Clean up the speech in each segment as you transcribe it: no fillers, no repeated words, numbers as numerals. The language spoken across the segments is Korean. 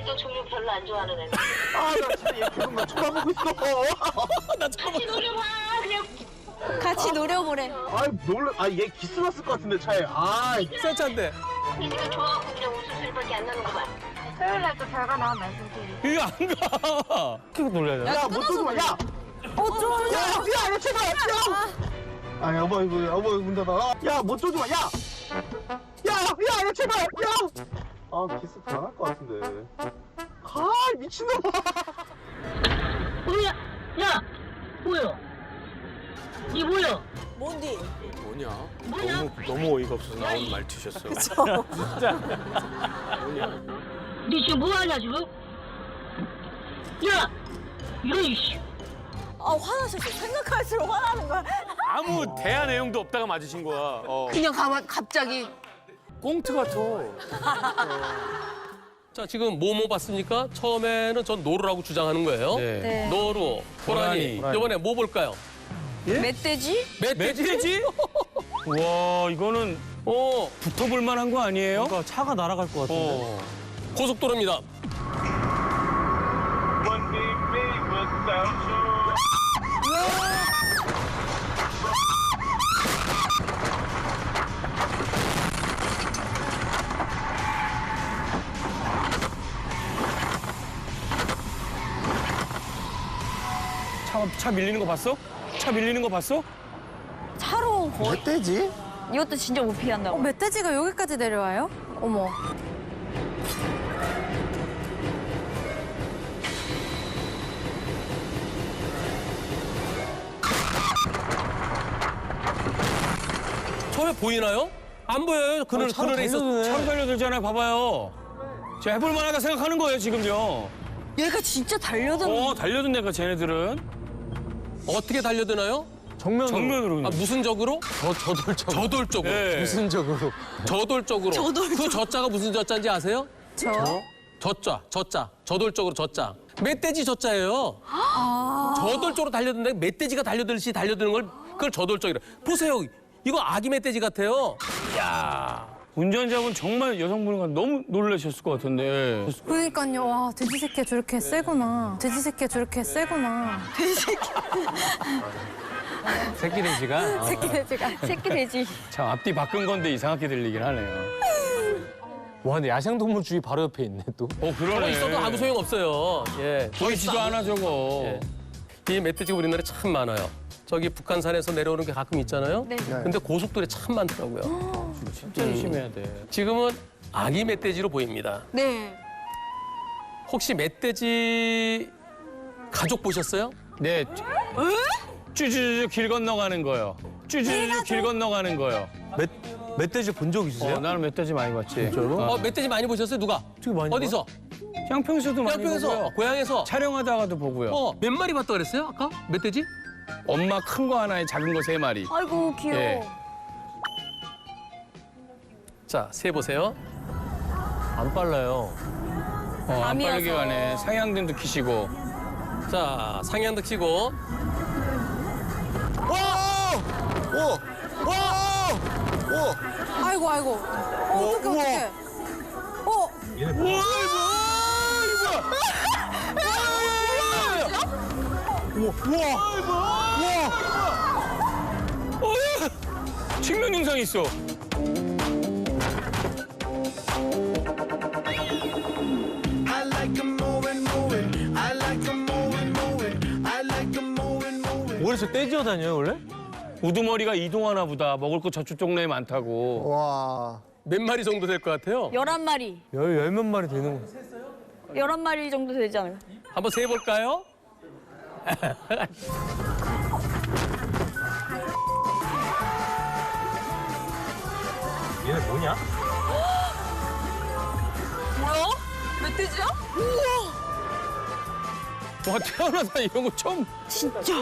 성격 종류 별로 안 좋아하는 애들. 아, 나 진짜 얘 계속 나 쳐다보고 있어. 나 같이 노려봐. 그냥 같이 노려보래. 얘 기스 났을 것 같은데 차에. 새 차인데. 네가 좋아하고 그냥 웃음소리밖에 안 나는구만. 토요일 날 또 결과 나오면 말씀드릴게요. 이거 안 가. 계속 놀려야 돼. 야, 못 쏘지 마, 야! 좀. 야, 제발, 야! 여보, 문 닫아. 야, 못 쏘지 마, 야! 야, 제발, 야! 기스 당할 것 같은데. 미친놈아! 뭐야? 야, 뭐야? 이 뭐야? 뭔디? 뭐냐? 뭐냐? 너무 어이가 없어 나오는 말투셨어. 니 지금 뭐 하냐 지금? 야, 이씨. 화나셨어. 생각할수록 화나는 거야. 아무 대화 내용도 없다가 맞으신 거야. 그냥 갑자기. 꽁트 같아. 자, 지금 뭐뭐 봤습니까? 처음에는 전 노루라고 주장하는 거예요. 네. 노루, 호랑이. 호랑이. 이번에 뭐 볼까요? 멧돼지? 멧돼지? 와, 이거는 붙어볼 만한 거 아니에요? 그러니까 차가 날아갈 것 같은데. 고속도로입니다. 차 밀리는 거 봤어? 차 밀리는 거 봤어? 차로 거의. 멧돼지? 이것도 진짜 못 피한다고. 멧돼지가 여기까지 내려와요? 어머. 처음에 보이나요? 안 보여요. 그늘에 있어. 차로 달려들잖아요. 봐봐요. 저 해볼 만하다 생각하는 거예요, 지금요. 얘가 진짜 달려드는. 달려든다니까, 쟤네들은. 어떻게 달려드나요? 정면으로. 아, 무슨 적으로? 저돌적으로. 네. 무슨 적으로? 저돌적으로. 저돌적. 그 저자가 무슨 저자인지 아세요? 저자. 저돌적으로 저자. 멧돼지 저자예요. 저돌적으로 달려드는데 멧돼지가 달려들듯이 달려드는 걸 그걸 저돌적이라. 보세요. 이거 아기 멧돼지 같아요. 이야. 운전자분 정말 여성분과 너무 놀라셨을 것 같은데. 그러니까요. 와, 돼지 새끼가 저렇게 세구나. 새끼 돼지가? 새끼 돼지가. 새끼 돼지. 참, 앞뒤 바꾼 건데 이상하게 들리긴 하네요. 와, 근데 야생동물주의 바로 옆에 있네, 또. 그러네. 있어도 아무 소용 없어요. 예. 보이지도 않아, 저거. 예. 이 멧돼지가 우리나라에 참 많아요. 저기 북한산에서 내려오는 게 가끔 있잖아요. 네. 근데 고속도로에 참 많더라고요. 진짜 조심해야 돼. 지금은 아기 멧돼지로 보입니다. 네. 혹시 멧돼지 가족 보셨어요? 네. 쭈쭈쭈 길 건너가는 거요. 쭈쭈쭈 길 건너가는 거요. 멧돼지 본 적 있으세요? 나는 멧돼지 많이 봤지. 진짜로? 멧돼지 많이 보셨어요? 누가? 되게 많이 어디서? 양평에서도 많이 양평에서, 보고요. 고향에서. 촬영하다가도 보고요. 몇 마리 봤다 그랬어요? 아까? 멧돼지? 엄마 큰 거 하나에 작은 거 3마리. 아이고 귀여워. 예. 자, 세 보세요. 안 빨라요. 안 밤이어서. 빠르게 가네. 상향등도 키시고. 자, 상향등 치고. 아이고. 어떡해. 식는 영상이 있어. 어디서 떼지어 다녀요, 원래? 우두머리가 이동하나 보다. 먹을 거 저쪽 동네에 많다고. 와. 몇 마리 정도 될 것 같아요? 11마리. 열 몇 마리 되는 거. 11마리 정도 되지 않아요? 한번 세 볼까요? 얘네 뭐냐? 뭐야? 멧돼지야? 와, 태어나다 이런 거 처음. 진짜.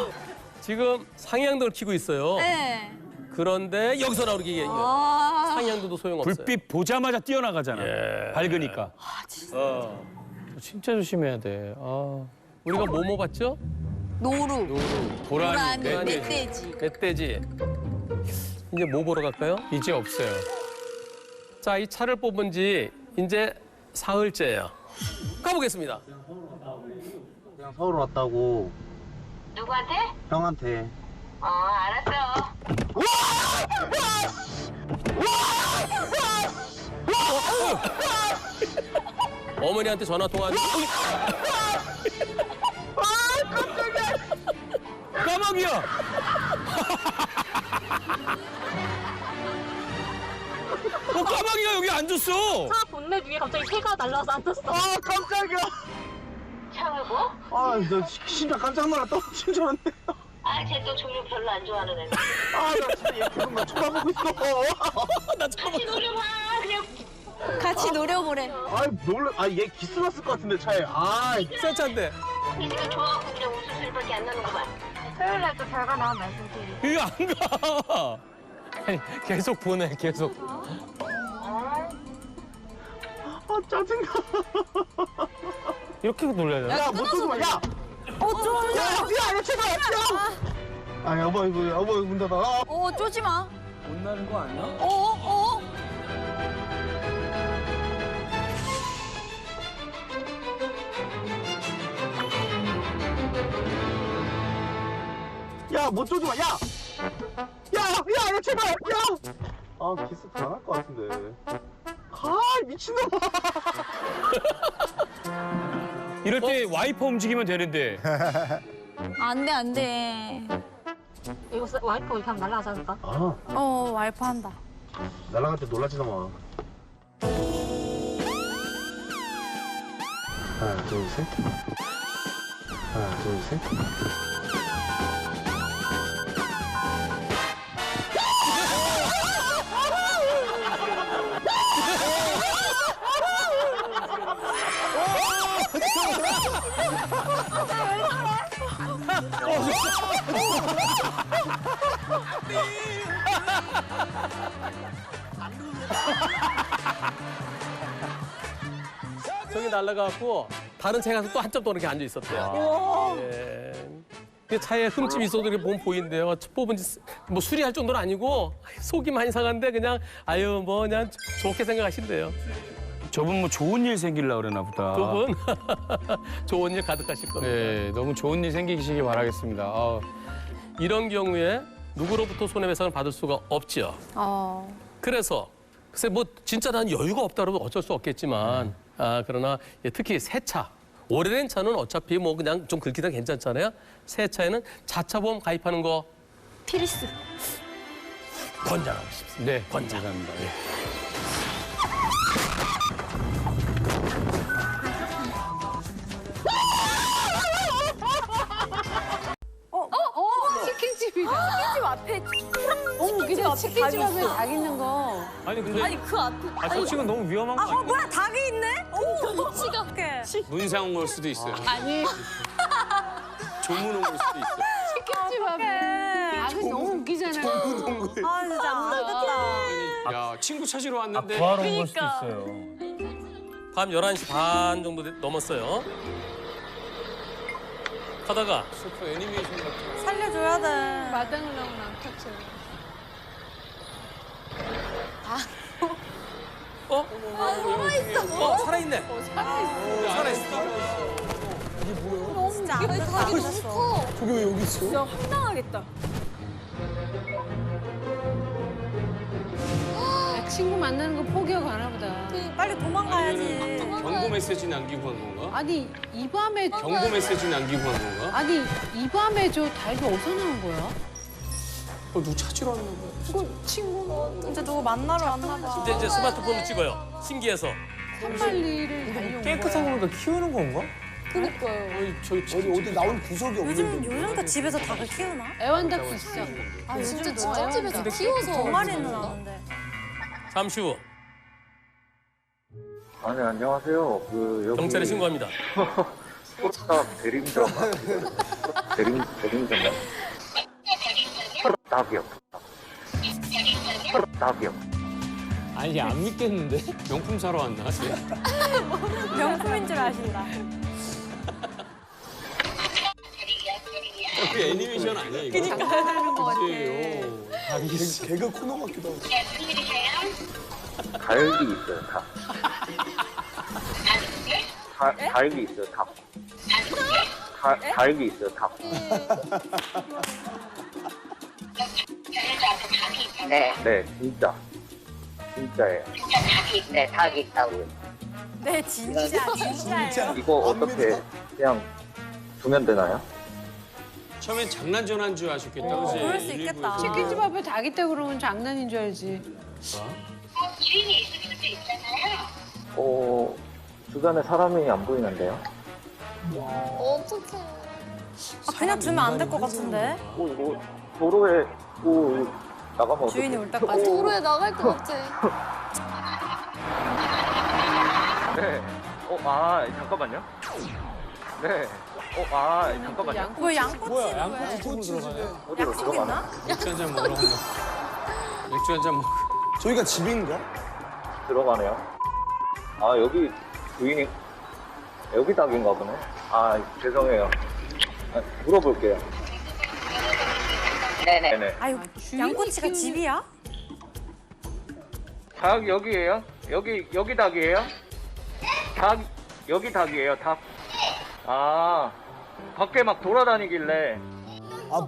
지금 상향등을 켜고 있어요. 네. 그런데 여기서 나오는 게 상향등도 소용없어요. 불빛 보자마자 뛰어나가잖아. 예. 밝으니까. 진짜 조심해야 돼. 우리가 뭐뭐 봤죠? 노루. 고라니. 멧돼지. 멧돼지. 이제 뭐 보러 갈까요? 이제 없어요. 자, 이 차를 뽑은 지 이제 사흘째예요. 가보겠습니다. 그냥 서울 왔다고. 누구한테? 형한테. 알았어. 어머니한테 전화 통화하는. 까마귀야. 까마귀가 여기 앉았어. 차 본넷 위에 갑자기 새가 날라와서 앉았어. 아, 깜짝이야. 차를 뭐? 나 진짜 깜짝 놀랐다. 진짜 놀랐네. 쟤 또 조류 별로 안 좋아하는 애. 나 진짜 얘 계속 나 쳐다보고 있어. 같이 노려봐. 그냥 같이 노려보래. 얘 기스 났을 것 같은데, 차에. 새 차인데. 이제가 좋아하고 그냥 웃음소리밖에 안 나는 거봐. 토요일 날 또 결과 나면 말씀드릴게요. 이거 안 가. 아니, 계속 보내, 계속. 짜증나. 이렇게 놀려야 돼? 야, 못 쏘지 마, 야! 좀. 야, 제발, 야! 여보, 이거 문 닫아. 쪼지 마. 못 나는 거 아니야? 야, 못 쏘지 마, 야! 야, 제발, 야! 기스 당할 것 같은데. 미친놈아. 이럴 때 와이퍼 움직이면 되는데. 안 돼, 안 돼. 이거 와이프 이렇게 하면 날아가지 않을까? 와이프 한다. 날아갈 때 놀라지도 마. 하나, 둘, 셋. 하나, 둘, 셋. 저기 날아가고 다른 차에 가서 또 한참 또 이렇게 앉아 있었대요. 예. 그 차에 흠집이 있어도 이렇게 보면 보이는데요. 뽑은 지 뭐 수리할 정도는 아니고 속이 많이 상한데 그냥 그냥 좋게 생각하신대요. 저분 뭐 좋은 일 생기려고 그러나 보다. 두 분 좋은 일 가득하실 겁니다. 네, 너무 좋은 일 생기시기 바라겠습니다. 이런 경우에 누구로부터 손해배상을 받을 수가 없지요. 그래서 글쎄 뭐 진짜 난 여유가 없다 그러면 어쩔 수 없겠지만 그러나 특히 새 차, 오래된 차는 어차피 뭐 그냥 좀 긁히다 괜찮잖아요. 새 차에는 자차보험 가입하는 거 필수. 권장하고 싶습니다. 네, 감사합니다. 예. 치킨집이다. 치킨집 앞에. 치킨집 앞에 치킨집 앞에 닭 있는 거. 아니, 근데. 그 앞에. 저 친구 너무 위험한 거 아니야? 뭐야, 닭이 있네? 미치가. 문상 올 수도 있어요. 아니. 조문 올 수도 있어요. 치킨집 앞에. 닭이 너무 웃기잖아요. 진짜 안 되겠다. 야, 친구 찾으러 왔는데. 구하러 온 걸 수도 있어요. 밤 11시 반 정도 넘었어요. 가다가 슈퍼 애니메이션 같은. 살려줘야 돼. 마당을 하고 안 켰어요. 살아있네. 살아있어. 진짜 안 되겠어. 진짜 황당하겠다. 친구 만나는 거 포기하고 가나 보다. 빨리 도망가야지. 경고 메시지 남기고 한 건가? 아니 이 밤에 경고 메시지 남기고 한 건가? 아니 이 밤에 저 닭이 어디서 나온 거야? 누구 찾으러 왔나 봐. 그 친구 진짜 누구 만나러 왔나 봐. 이제 스마트폰으로 찍어요. 신기해서. 산발리를 달려온 깨끗한 거야. 거니까 키우는 건가? 그니까요. 아니, 저희 어디 나온 구석이 요즘도 집에서 닭을 키우나? 애완닭도 있어. 진짜 진짜 집에서 키워서. 두 마리는 아는데. 잠시 후 네, 안녕하세요. 여기 경찰에 신고합니다. 포탑 대림점 대림점 답이요. 답이요. 아니, 안 믿겠는데? 명품 사러 왔나? 명품인 줄 아신다. 그 애니메이션 아니야 이거? 그니까 하는 거 같아. 개그 코너 같기도 하고. 갈비 있어요. 다. 닭이 있어요, 닭. 닭이 있어요, 닭. 네, 네, 진짜. 진짜예요. 네, 닭이 있다고요. 네, 진짜예요. 이거 어떻게 그냥 주면 되나요? 처음엔 장난 전화인 줄 아셨겠다, 그지? 그럴 수 있겠다. 치킨집 앞에 닭 있다 그러면 장난인 줄 알지. 주인이 있을 수도 있잖아요. 주변에 사람이 안 보이는데요? 어떡해. 그냥 두면 안 될 것 같은데. 이거 도로에 나가면 주인이 어떡해? 올 때까지. 도로에 나갈 것 같아. 네. 잠깐만요. 네. 잠깐만요. 왜 양꼬치 뭐야, 왜? 양꼬치 집으로 들어가네. 어디로 약속 들어가나? 있나? 맥주 한잔 먹으러 간다. 맥주 한잔 먹. 저희가 집인가? 들어가네요. 여기 주인이 여기 닭인가 보네. 죄송해요. 물어볼게요. 네네. 네네. 아유, 양꼬치가 집이야? 닭 여기예요? 여기 닭이에요? 여기 닭이에요, 닭. 밖에 막 돌아다니길래.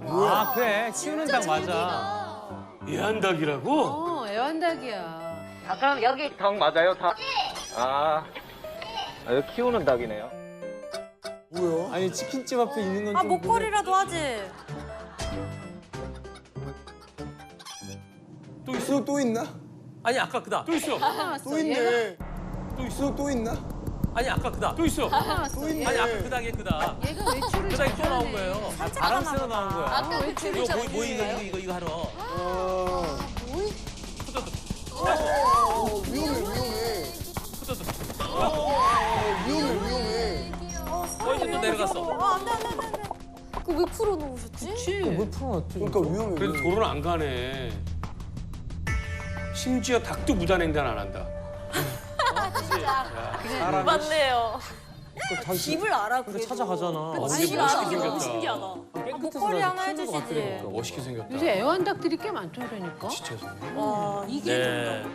뭐야? 아, 그래. 키우는 닭 맞아. 예한닭이라고? 애완닭이야. 그럼 여기 닭 맞아요, 닭? 여기 키우는 닭이네요. 뭐야? 아니, 치킨집 앞에 있는 건 아, 좀 목걸이라도 하지. 또 있나? 아니 아까 그다. 또 있어. 또 있네. 또 있나? 아니 아까 그다. 또 있어. 또 있네. 아니 아까 그 닭이 그다. 얘가 외출을 그 닭이 또 나온 거예요. 바람새로 나온 거야. 아까 외출을 이거 잘했어요. 이거 하러. 위험해. 이제 또 내려갔어. 안 돼, 안 돼, 안 돼. 그거 왜 풀어놓으셨지? 왜 풀어놨지? 그러니까 위험해. 그래도 도로는 안 가네. 심지어 닭도 무단횡단 안 한다. 사람이 맞네요. 자기 집을 알아, 그래 그래도. 찾아가잖아. 되게 멋있게 생겼다. 신기하다. 깨끗해서 목걸이 나도 하나 키우는 것 해주시지. 같더라니까. 멋있게 생겼다. 요새 애완닭들이 꽤 많더라니까. 와, 이게 네.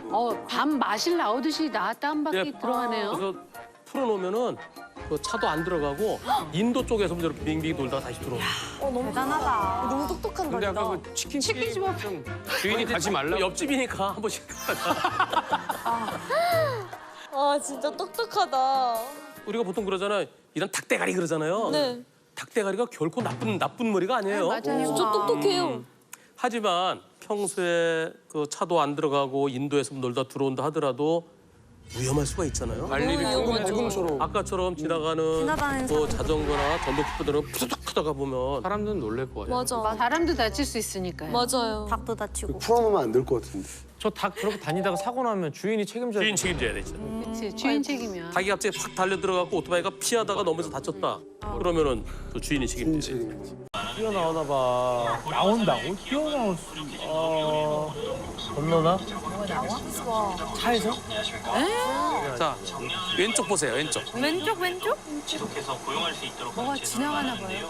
밤 마실 나오듯이 나왔다 한 바퀴 예. 들어가네요. 그래서 풀어놓으면은 그 차도 안 들어가고 인도 쪽에서 이렇게 빙빙 돌다가 다시 들어오고. 대단하다. 너무 똑똑한 근데 닭이다. 아까 그 치킨집 앞에 주인이 가지 말라고. 옆집이니까 한 번씩 가자. 아, 진짜 똑똑하다. 우리가 보통 그러잖아요. 이런 닭대가리 그러잖아요. 네. 닭대가리가 결코 나쁜 머리가 아니에요. 맞아요. 진짜 똑똑해요. 하지만 평소에 그 차도 안 들어가고 인도에서 놀다 들어온다 하더라도 위험할 수가 있잖아요. 관리를 조금 지금처럼. 아까처럼 지나가는 지나다니는 뭐 자전거나 전복부들은 푸드득 하다가 보면 사람들은 놀랄 것 같아. 맞아. 사람도 다칠 수 있으니까요. 맞아요. 닭도 다치고. 풀어놓으면 안 될 것 같은데. 저 닭 그렇게 다니다가 사고 나면 주인이 책임져야 주인 돼. 책임져야 되죠. 그치, 주인 책임이야. 닭이 갑자기 확 달려 들어가고 오토바이가 피하다가 넘어서 다쳤다. 그러면은 또 주인이 책임져야 돼. 뛰어나오나 봐. 나온다고? 뛰어나올 수. 건너나? 차에서? 자 왼쪽 보세요. 왼쪽. 왼쪽? 지속해서 고용할 수 있도록 뭐가 하는 지나가나 제도인데요.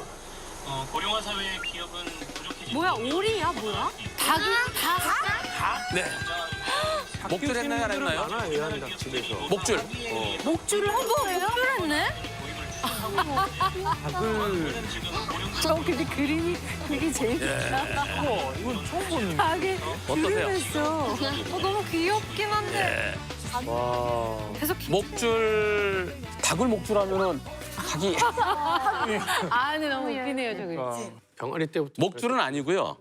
고령화 사회의 기업은 부족해지고 뭐야, 오리야, 뭐야? 닭이 네. 목줄 했나요? 안 했나요? 많아, 예한닭 집에서. 목줄. 목줄을 했네? 닭을 저 근데 그림이 되게 재밌다. 이건 처음 보는. 닭이 어떠세요? 했어. 너무 귀엽긴 한데. 와. 계속 목줄. 닭을 목줄하면은 닭이. 아, 근데 너무 웃기네요, 저거. 병아리 때부터. 목줄은 아니고요.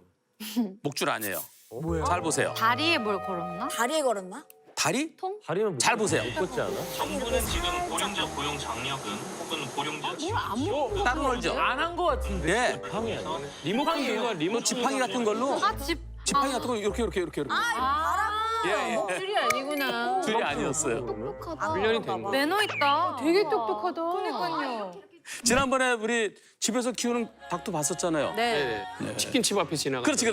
목줄 아니에요. 뭐야? 잘 보세요. 다리에 뭘 걸었나? 다리에 걸었나? 다리? 다리는 잘 보세요. 묶었지 않아? 정부는 지금 고령자 고용 장려금 혹은 고령자 지원 따로 놀죠. 안 한 거 같은데. 예. 방이 아니야. 리모컨인가? 또 리모컨. 지팡이 같은 걸로. 지팡이 같은 거 이렇게. 예. 줄이 아니구나. 줄이 아니었어요. 훈련이 된 거. 매너 있다. 되게 똑똑하다. 그러니까요. 지난번에 우리 집에서 키우는 닭도 봤었잖아요. 네. 네네. 치킨집 앞에 지나가. 그렇지.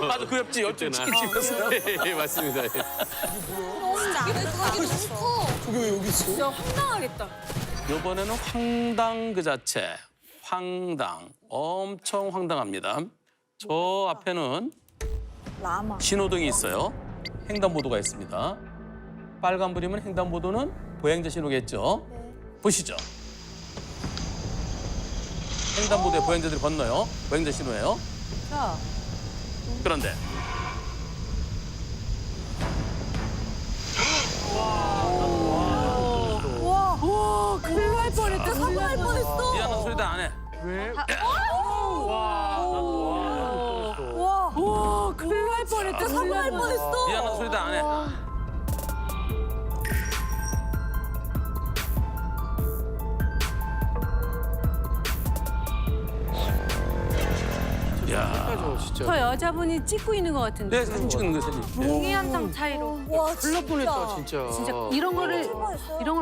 맞아, 그 옆집 치킨집이었어요. 예, 맞습니다. 예. 저게 왜 여기 있어? 진짜 황당하겠다. 이번에는 황당 그 자체. 황당. 엄청 황당합니다. 저 앞에는 라마. 신호등이 있어요. 횡단보도가 있습니다. 빨간불이면 횡단보도는 보행자 신호겠죠. 보시죠. 횡단보도에 보행자들이 건너요. 보행자 신호예요. 자, 그런데 와, 큰일 날 뻔했다. 사고 날 뻔했어. 미안한 소리도 안 해. 와, 큰일 날 뻔했다. 사고 날 뻔했어. 미안한 소리도 안 해. 야, 저 여자분이 찍고 있는 것 같은데. 네, 사진 찍는 거 사진. 공이 한 장 차이로. 와, 진짜. 진짜 이런 걸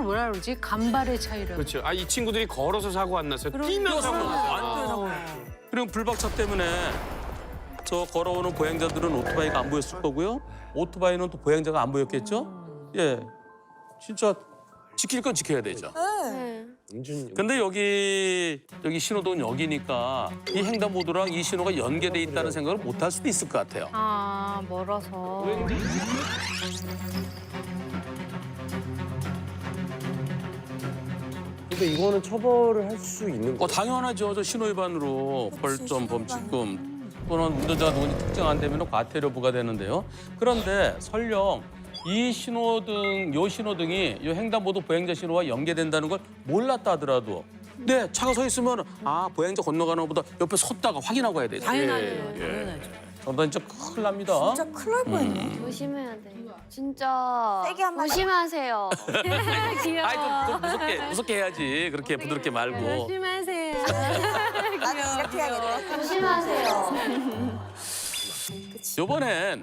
뭐라 그러지? 간발의 차이라고. 그렇죠. 아, 이 친구들이 걸어서 사고 안 났어요. 뛰면서 사고 났어요. 그리고 불박차 때문에 저 걸어오는 보행자들은 오토바이가 안 보였을 거고요. 오토바이는 또 보행자가 안 보였겠죠? 예, 진짜 지킬 건 지켜야 되죠. 네. 근데 여기 신호등은 여기니까 이 횡단보도랑 이 신호가 연계돼 있다는 생각을 못 할 수도 있을 것 같아요. 아, 멀어서. 근데 이거는 처벌을 할 수 있는 거예요? 당연하죠. 저 신호 위반으로 벌점, 범칙금 또는 운전자가 누군지 특정 안 되면 과태료 부과되는데요. 그런데 설령 이 신호등, 요 신호등이 요 횡단보도 보행자 신호와 연계된다는 걸 몰랐다 하더라도 네, 차가 서 있으면 아, 보행자 건너가는 것보다 옆에 섰다가 확인하고 가야 되죠. 당연하죠. 당연하죠. 저러다 진짜 큰일 납니다. 진짜 큰일 날 뻔했네. 조심해야 돼. 진짜. 세게 한 마디. 조심하세요. 귀여워. 아이, 좀 무섭게 해야지. 그렇게 부드럽게 말고. 조심하세요. 나도 이렇게 해야겠다. 조심하세요. 요번엔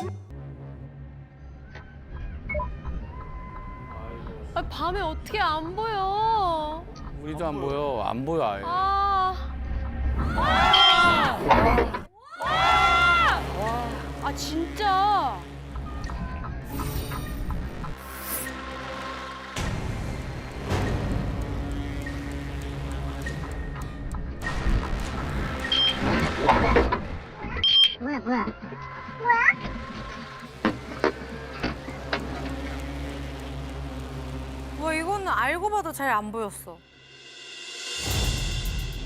아, 밤에 어떻게 안 보여? 우리도 안 보여. 안 보여 아예. 아. 아, 진짜. 와, 이거는 알고 봐도 잘 안 보였어.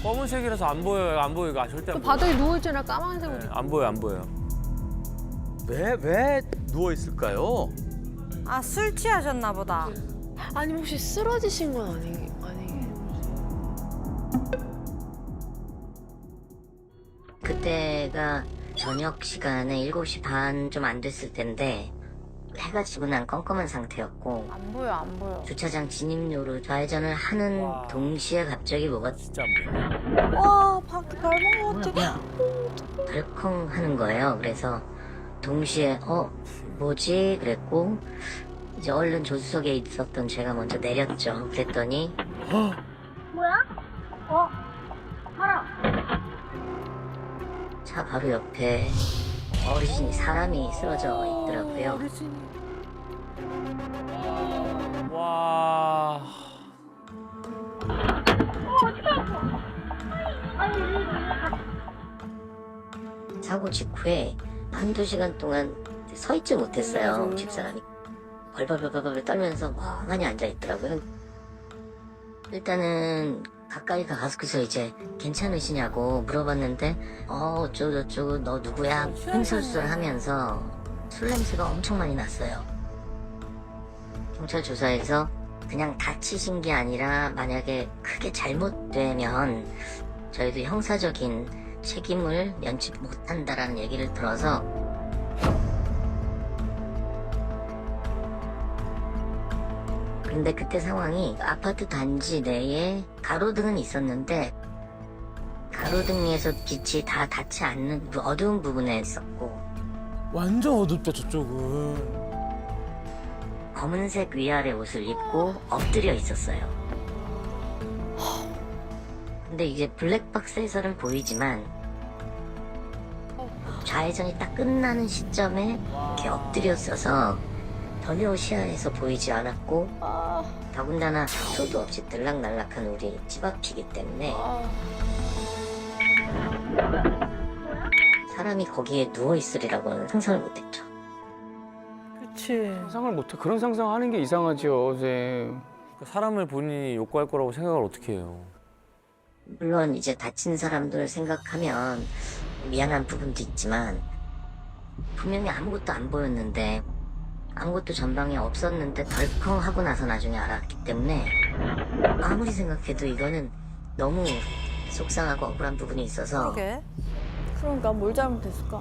검은색이라서 안 보여요. 안 보여요. 아, 절대 안 보여요. 바닥에 누워있잖아, 까만색으로. 네, 안 보여요. 안 보여요. 왜 누워 있을까요? 아, 술 취하셨나 보다. 아니면 혹시 쓰러지신 건 아니에요? 그때가 저녁 시간에 7시 반 좀 안 됐을 텐데 해가 지고 난 껌껌한 상태였고 안 보여, 안 보여. 주차장 진입로로 좌회전을 하는 동시에 갑자기 뭐가 진짜 안 보여요. 와, 바퀴 밟은 것 같아. 덜컹 하는 거예요. 그래서 동시에 뭐지? 그랬고 이제 얼른 조수석에 있었던 제가 먼저 내렸죠. 그랬더니 차 바로 옆에 어르신이 사람이 쓰러져 있더라고요. 와. 사고 직후에 한두 시간 동안 서 있지 못했어요. 집사람이 벌벌벌벌 떨면서 멍하니 앉아있더라고요. 일단은 가까이 가서 이제 괜찮으시냐고 물어봤는데 어쩌고저쩌고 너 누구야? 횡설수설하면서 술 냄새가 엄청 많이 났어요. 경찰 조사에서 그냥 다치신 게 아니라 만약에 크게 잘못되면 저희도 형사적인 책임을 면치 못한다라는 얘기를 들어서 근데 그때 상황이 아파트 단지 내에 가로등은 있었는데 가로등에서 빛이 다 닿지 않는 어두운 부분에 있었고 완전 어둡다, 저쪽은. 검은색 위아래 옷을 입고 엎드려 있었어요. 근데 이게 블랙박스에서는 보이지만 좌회전이 딱 끝나는 시점에 이렇게 엎드려 있어서 전혀 시야에서 보이지 않았고 더군다나 수도 없이 들락날락한 우리 집 앞이기 때문에 사람이 거기에 누워있으리라고는 상상을 못했죠. 그치. 상상을 못해. 그런 상상하는 게 이상하죠, 쌤. 사람을 본인이 욕구할 거라고 생각을 어떻게 해요? 물론 이제 다친 사람들 생각하면 미안한 부분도 있지만 분명히 아무것도 안 보였는데 아무것도 전방에 없었는데 덜컹 하고 나서 나중에 알았기 때문에 아무리 생각해도 이거는 너무 속상하고 억울한 부분이 있어서 그러니까 뭘 잘못했을까?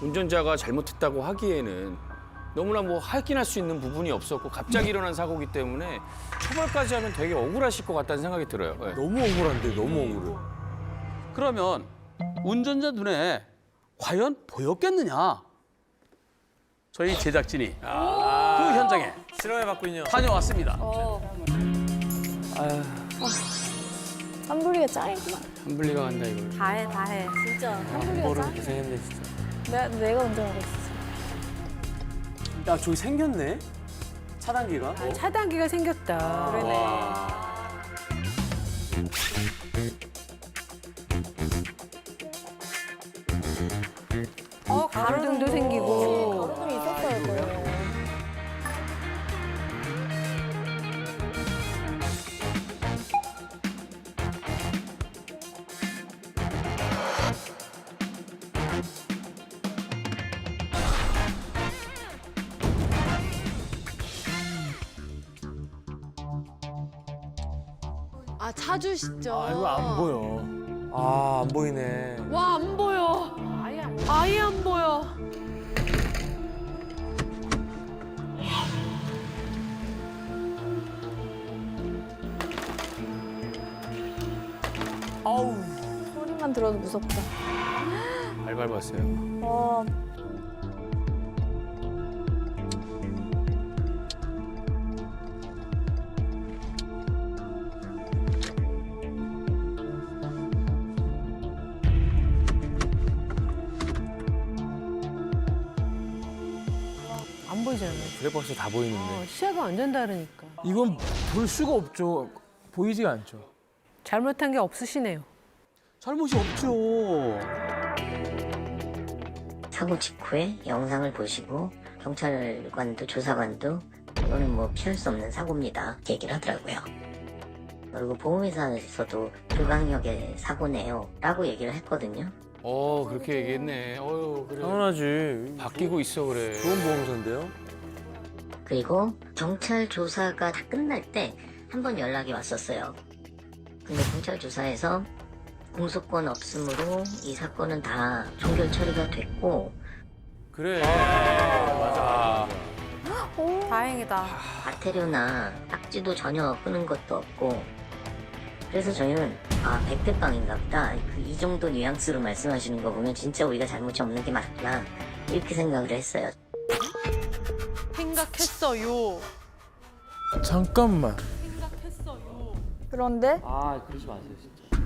운전자가 잘못했다고 하기에는 너무나 뭐 할긴할 수 있는 부분이 없었고 갑자기 일어난 사고기 때문에 처벌까지 하면 되게 억울하실 것 같다는 생각이 들어요. 네. 너무 억울한데, 너무 억울해. 그러면 운전자 눈에 과연 보였겠느냐? 저희 제작진이 그 현장에 실험해봤고 있냐? 다녀왔습니다. 한불이가 짱이구나. 한블리가 간다 이걸. 다 해, 다 해. 진짜 한불이가 머리 짱. 고생했네, 진짜. 내가 운전하고 있었어. 야, 저기 생겼네? 차단기가? 차단기가 생겼다. 가로등도 생기고. 가로등이 있었어요, 거예요. 아, 차주시죠. 아, 이거 안 보여. 아, 안 보이네. 와, 안 보여. 아예 안 보여. 아우. 소리만 들어도 무섭다. 발 밟았어요. 와, 안 보이잖아요. 블랙박스 다 보이는데. 시야가 완전 다르니까. 이건 볼 수가 없죠. 보이지가 않죠. 잘못한 게 없으시네요. 잘못이 없죠. 사고 직후에 영상을 보시고 경찰관도 조사관도 이거는 뭐 피할 수 없는 사고입니다 얘기를 하더라고요. 그리고 보험회사에서도 불강력의 사고네요 라고 얘기를 했거든요. 그렇게 얘기했네. 그래. 당연하지. 바뀌고 있어 그래. 좋은 보험사인데요? 그리고 경찰 조사가 다 끝날 때 한 번 연락이 왔었어요. 근데 경찰 조사에서 공소권 없음으로 이 사건은 다 종결 처리가 됐고 그래. 맞아. 다행이다. 과태료나 딱지도 전혀 끄는 것도 없고 그래서 저희는 100대빵인가 보다 이 정도 뉘앙스로 말씀하시는 거 보면 진짜 우리가 잘못이 없는 게 맞구나 이렇게 생각을 했어요. 생각했어요. 잠깐만. 그런데 아, 그러지 마세요, 진짜.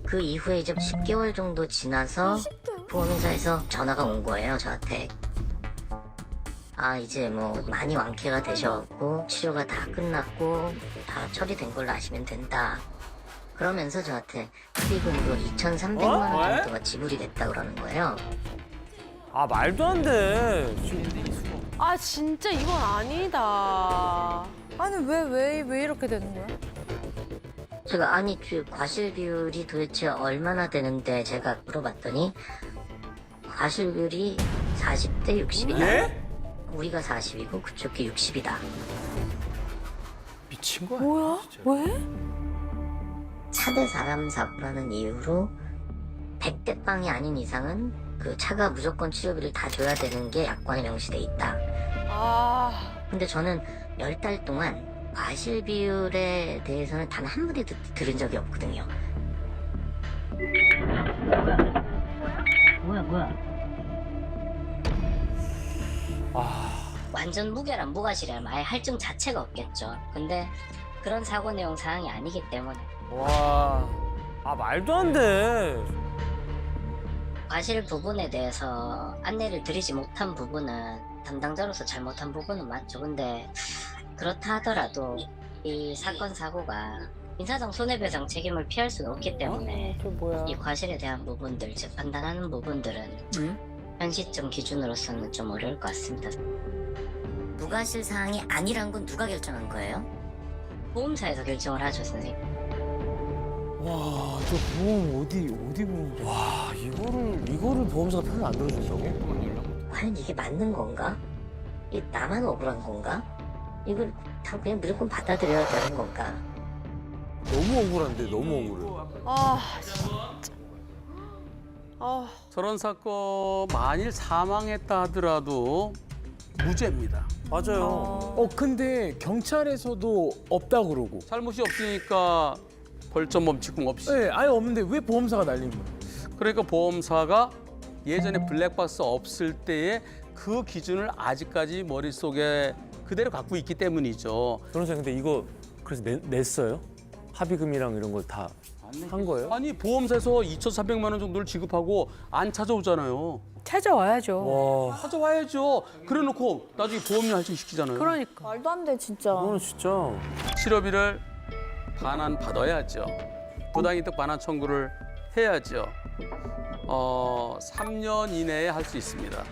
그 이후에 이제 10개월 정도 지나서 보험회사에서 전화가 온 거예요 저한테. 이제 뭐 많이 완쾌가 되셔갖고 치료가 다 끝났고 다 처리된 걸로 아시면 된다 그러면서 저한테 수익금으로 2,300만 원 정도가 지불이 됐다 그러는 거예요. 아, 말도 안 돼. 아, 진짜 이건 아니다. 아니 왜 이렇게 되는 거야? 제가 그 과실 비율이 도대체 얼마나 되는데 제가 물어봤더니 과실 비율이 40대 60이다. 예? 우리가 40이고 그쪽이 60이다. 미친 거야. 뭐야? 왜? 차대 사람 사고라는 이유로 100대 빵이 아닌 이상은 그 차가 무조건 치료비를 다 줘야 되는 게 약관에 명시돼 있다. 근데 저는 10달 동안 과실 비율에 대해서는 단 한 마디도 들은 적이 없거든요. 뭐야? 완전 무결한 무과실이라 아예 할증 자체가 없겠죠. 근데 그런 사고 내용 사항이 아니기 때문에 와. 아, 말도 안 돼. 과실 부분에 대해서 안내를 드리지 못한 부분은 담당자로서 잘못한 부분은 맞죠. 근데 그렇다 하더라도 이 사건 사고가 민사상 손해배상 책임을 피할 수는 없기 때문에 이 과실에 대한 부분들, 즉 판단하는 부분들은 현 시점 기준으로서는 좀 어려울 것 같습니다. 부가실 사항이 아니란 건 누가 결정한 거예요? 보험사에서 결정을 하죠, 선생님. 와, 저 보험 어디 보험? 와, 이거를 보험사가 편을 안 들어준다고? 과연 이게 맞는 건가? 이게 나만 억울한 건가? 이걸 다 그냥 무조건 받아들여야 되는 건가? 너무 억울한데, 너무 억울해. 아 진짜. 아 저런 사건 만일 사망했다 하더라도 무죄입니다. 맞아요. 근데 경찰에서도 없다 그러고. 잘못이 없으니까 벌점 멈춤 없이. 네, 아예 없는데 왜 보험사가 날린 거예요? 그러니까 보험사가 예전에 블랙박스 없을 때의 그 기준을 아직까지 머릿속에 그대로 갖고 있기 때문이죠. 변호사 근데 이거 그래서 냈어요? 합의금이랑 이런 걸 다 한 거예요? 아니 보험사에서 2,300만 원 정도를 지급하고 안 찾아오잖아요. 찾아와야죠. 와, 찾아와야죠. 그래놓고 나중에 보험료 할증시키잖아요. 그러니까. 말도 안 돼, 진짜. 이거는 진짜. 실업비를 반환 받아야죠. 부당이득 반환 청구를 해야죠. 3년 이내에 할 수 있습니다.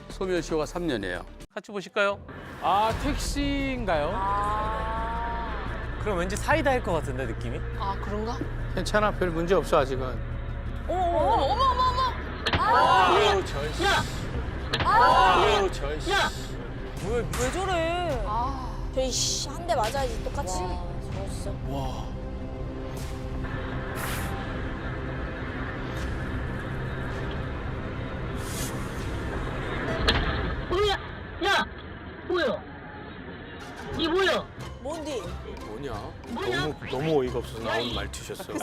소멸시효가 3년이에요. 같이 보실까요? 아, 택시인가요? 그럼 왠지 사이다일 것 같은데, 느낌이? 아 그런가? 괜찮아, 별 문제 없어 아직은. 아유, 절씨. 아유, 절씨. 왜 저래? 아 저희 한 대 맞아야지, 똑같이. 진짜. 와. 뭐야? 야! 뭐야? 니 뭐야? 뭔디? 뭐냐? 너무 어이가 없어서 나온 말투셨어.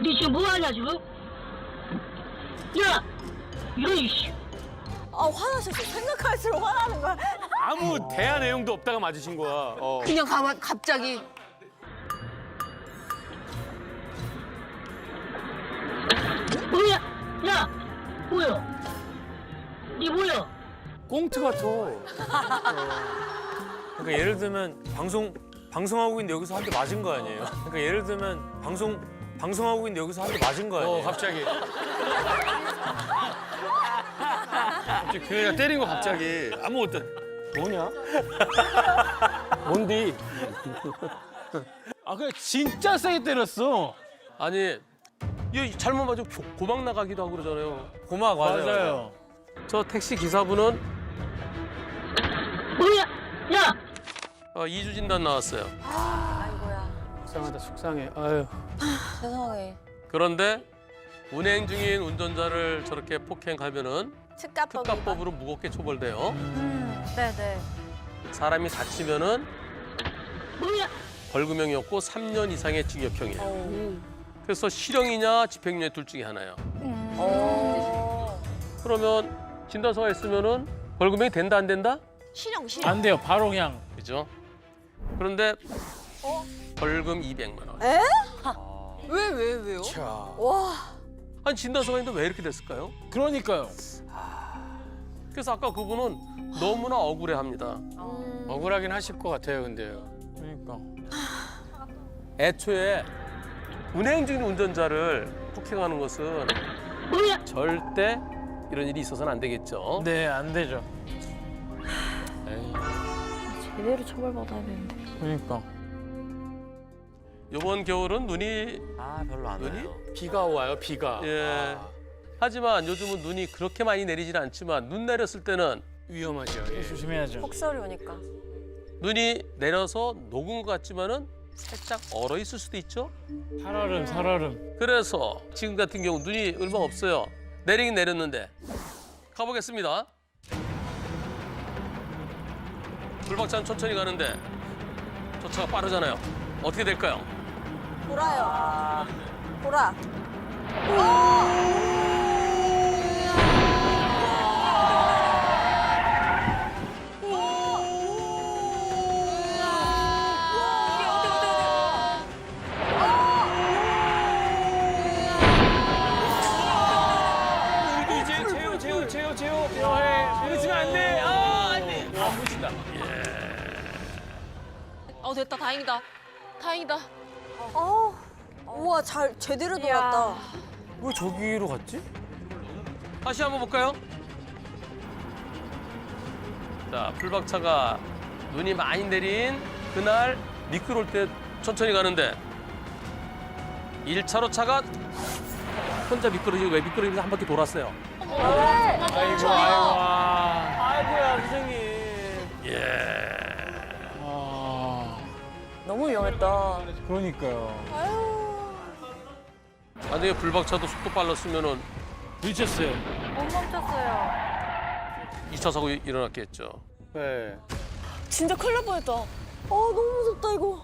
니 지금 뭐하냐 지금? 야! 이런 이씨. 아, 화나셨어. 생각할수록 화나는 거야. 아무 대화 내용도 없다가 맞으신 거야. 그냥 갑자기. 뭐야? 야! 뭐야? 니 뭐야? 꽁트 같아. 그러니까 예를 들면 방송하고 있는데 여기서 한 대 맞은 거 아니에요? 그러니까 예를 들면 방송하고 있는데 여기서 한 대 맞은 거 아니에요? 갑자기. 갑자기 교회가 때린 거 갑자기. 아무것도. 뭐냐? 뭔디? 아, 그냥 진짜 세게 때렸어. 아니 이거 잘못 맞으면 고막 나가기도 하고 그러잖아요. 고막 맞아요. 저 택시 기사분은 뭐야? 야! 2주 진단 나왔어요. 아이고야. 속상하다, 속상해. 아유. 죄송해. 그런데 운행 중인 운전자를 저렇게 폭행하면은 특가법으로 무겁게 처벌돼요. 네네. 사람이 다치면은 뭐야? 벌금형이었고 3년 이상의 징역형이에요. 그래서 실형이냐 집행유예 둘 중에 하나예요. 그러면 진단서가 있으면은 벌금형이 된다 안 된다? 실형. 안 돼요. 바로 그냥. 그죠? 그런데 벌금 200만 원. 왜요? 와. 아니 진단서가 있는데 왜 이렇게 됐을까요? 그러니까요. 그래서 아까 그분은 너무나 억울해합니다. 억울하긴 하실 것 같아요, 근데요. 그러니까. 애초에 운행 중인 운전자를 폭행하는 것은 뭐야? 절대 이런 일이 있어서는 안 되겠죠. 네, 안 되죠. 제대로 처벌받아야 되는데. 그러니까. 이번 겨울은 눈이 별로 안 눈이? 비가 와요, 비가. 예. 하지만 요즘은 눈이 그렇게 많이 내리지는 않지만 눈 내렸을 때는 위험하죠. 예. 조심해야죠. 폭설이 오니까. 눈이 내려서 녹은 것 같지만은 살짝 얼어 있을 수도 있죠. 살얼음. 그래서 지금 같은 경우 눈이 얼마 없어요. 내리긴 내렸는데 가보겠습니다. 불박차는 천천히 가는데 저 차가 빠르잖아요. 어떻게 될까요? 보라요. 보라. 됐다. 다행이다. 우와, 제대로 돌았다. 왜 저기로 갔지? 다시 한번 볼까요? 자, 불박차가 눈이 많이 내린 그날 미끄러울 때 천천히 가는데 1차로 차가 혼자 미끄러지고 왜 미끄러지면서 한 바퀴 돌았어요. 아이고야 선생님. 예. 너무 위험했다. 만약에 불박차도 속도 빨랐으면은 미쳤어요. 못 멈췄어요. 2차 사고 일어났겠죠. 네. 진짜 큰일 날 뻔했다. 너무 무섭다 이거.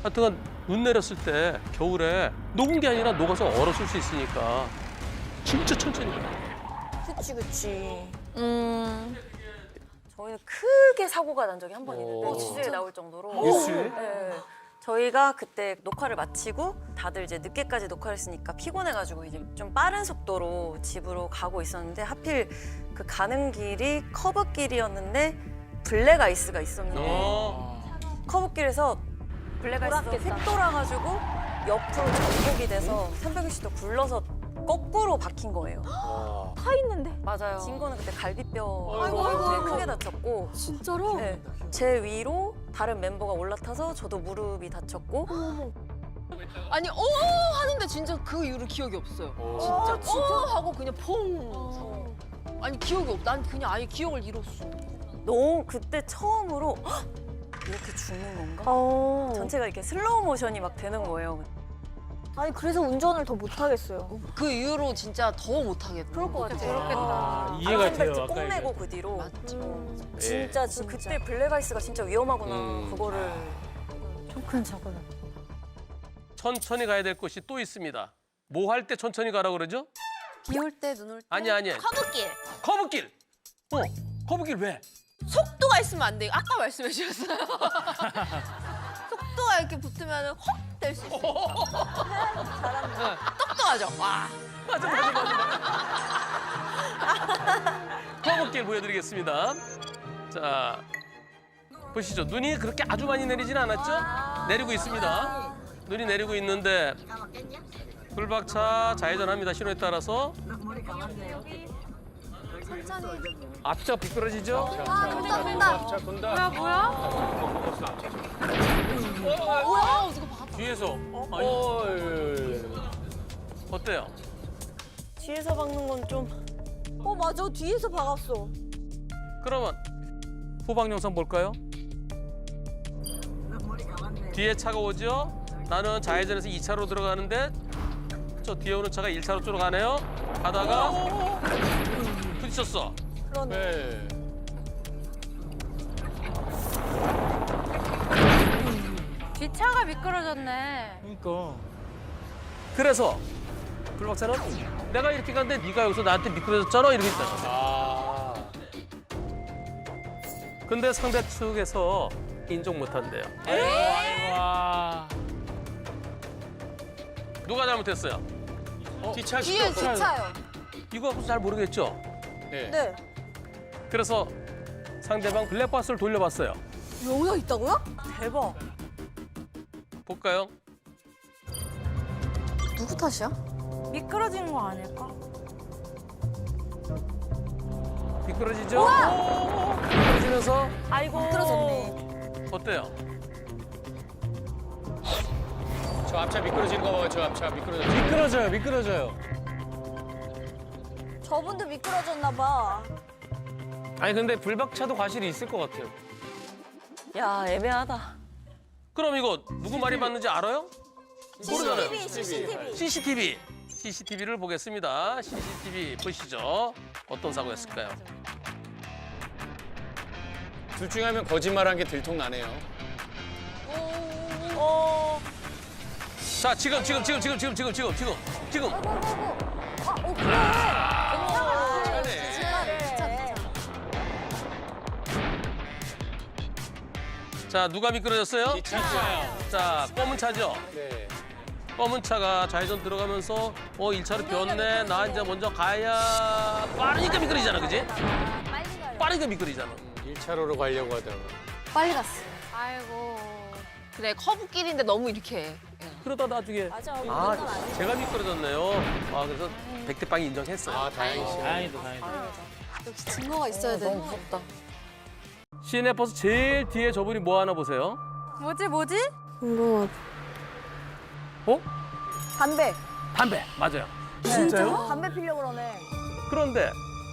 하여튼간 눈 내렸을 때 겨울에 녹은 게 아니라 녹아서 얼었을 수 있으니까 진짜 천천히 가요. 그치. 저희는 크게 사고가 난 적이 한 번 있는데 뉴스에 나올 정도로. 뉴스에? 네. 저희가 그때 녹화를 마치고 다들 이제 늦게까지 녹화를 했으니까 피곤해가지고 이제 좀 빠른 속도로 집으로 가고 있었는데 하필 그 가는 길이 커브길이었는데 블랙 아이스가 있었는데 커브길에서 블랙 아이스가 휙 돌아가지고 옆으로 전복이 돼서 360도 굴러서 거꾸로 박힌 거예요. 타 있는데? 맞아요. 진거는 그때 갈비뼈 되게 크게 다쳤고. 진짜로? 네. 제 위로 다른 멤버가 올라타서 저도 무릎이 다쳤고. 아니 하는데 진짜 그 이후로 기억이 없어요. 진짜 하고 그냥 퐁. 아니 기억이 없. 난 그냥 아예 기억을 잃었어. 너무 그때 처음으로 헉! 이렇게 죽는 건가? 전체가 이렇게 슬로우 모션이 막 되는 거예요. 아니 그래서 운전을 더 못하겠어요. 그 이후로 진짜 더 못하겠다. 그럴 것 같아요. 그렇겠다. 이해가 돼요. 꼭 아까 내고 그 뒤로. 예. 진짜 그때 블랙 아이스가 진짜 위험하구나. 그거를. 좀 큰 사고는. 천천히 가야 될 곳이 또 있습니다. 뭐 할 때 천천히 가라 그러죠? 비 올 때, 눈 올 때. 아니. 커브길. 커브길. 커브길 왜? 속도가 있으면 안 돼. 아까 말씀해 주셨어요. 속도가 이렇게 붙으면 확 될 수 있어요. 똑똑하죠? 와. 맞아. 커브길 보여드리겠습니다. 자, 보시죠. 눈이 그렇게 아주 많이 내리진 않았죠? 내리고 있습니다. 눈이 내리고 있는데 불박차 좌회전합니다. 신호에 따라서. 앞차 미끄러지죠? 돈다. 뭐야? 이거 봐. 뒤에서. 어때요? 뒤에서 박는 건 좀. 맞아. 뒤에서 박았어. 그러면 후방 영상 볼까요? 뒤에 차가 오죠? 나는 좌회전해서 2차로 들어가는데 저 뒤에 오는 차가 1차로 쪽으로 가네요. 가다가 부딪혔어. 그러네. 뒷차가 미끄러졌네. 그래서 불박차는 내가 이렇게 갔는데 네가 여기서 나한테 미끄러졌잖아 이러고 있다. 근데 상대 측에서 인정 못한대요. 누가 잘못했어요? 뒷차 뒤에 뒷차요. 이거 혹시 잘 모르겠죠? 네. 그래서 상대방 블랙박스를 돌려봤어요. 여기가 있다고요? 대박. 볼까요? 누구 탓이야? 미끄러지는 거 아닐까? 미끄러지죠? 미끄러지면서 아이고. 미끄러졌네. 어때요? 저 앞차 미끄러지는 거 봐요. 저 앞차 미끄러졌죠. 미끄러져요. 저분도 미끄러졌나 봐. 아니 근데 불박차도 과실이 있을 것 같아요. 야, 애매하다. 그럼 이거 누구 말이 맞는지 알아요? 모르잖아요. CCTV. CCTV를 보겠습니다. CCTV 보시죠. 어떤 사고였을까요? 둘 중에 하면 거짓말한 게 들통나네요. 자, 지금. 자, 누가 미끄러졌어요? 뒷차요. 자, 검은 차죠? 네. 검은 차가 좌회전 들어가면서 1차로 비었네. 나 이제 먼저 가야 빠르니까 미끄러지잖아, 그지? 빠르니까 미끄러지잖아. 1차로로 가려고 하다가. 빨리 갔어. 아이고. 그래 커브길인데 너무 이렇게. 해. 그러다 나중에 맞아. 제가 미끄러졌네요. 그래서 백대빵이 인정했어요. 아, 다행이시네. 다행이다. 역시 증거가 있어야 돼. 너무 무섭다. 시내 버스 제일 뒤에 저분이 뭐 하나 보세요. 뭐지? 궁금하다. 어? 담배. 담배 맞아요. 진짜요? 담배 피려고 그러네. 그런데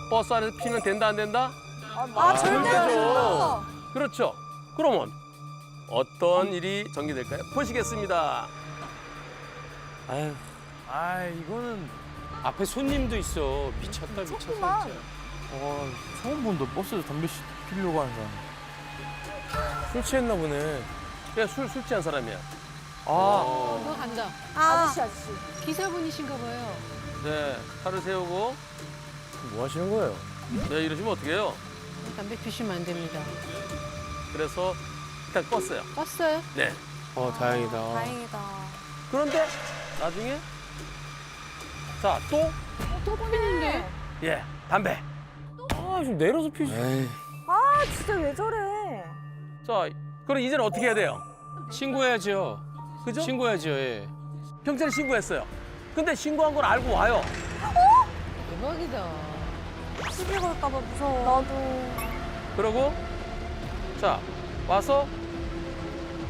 버스 안에서 피면 된다 안 된다? 절대 안 된다. 그렇죠. 그러면 어떤 일이 전개될까요? 보시겠습니다. 아유, 아 이거는 앞에 손님도 있어. 미쳤다 미쳤어 진짜. 처음 본다. 버스에서 담배 피려고 하는 사람. 술 취했나 보네. 그냥 술 취한 사람이야. 너 간다. 아저씨. 기사분이신가 봐요. 네, 차를 세우고 뭐 하시는 거예요? 네, 이러시면 어떡해요? 담배 피시면 안 됩니다. 그래서 일단 껐어요. 껐어요? 네. 다행이다. 다행이다. 그런데 나중에 자, 또 피는데? 예, 담배. 좀 내려서 피시. 에이, 아 진짜 왜 저래? 자, 그럼 이제는 어떻게 해야 돼요? 신고해야죠. 그죠? 신고해야죠. 예. 경찰에 신고했어요. 근데 신고한 걸 알고 와요. 대박이다. 시비 걸까봐 무서워. 나도. 그러고 자, 와서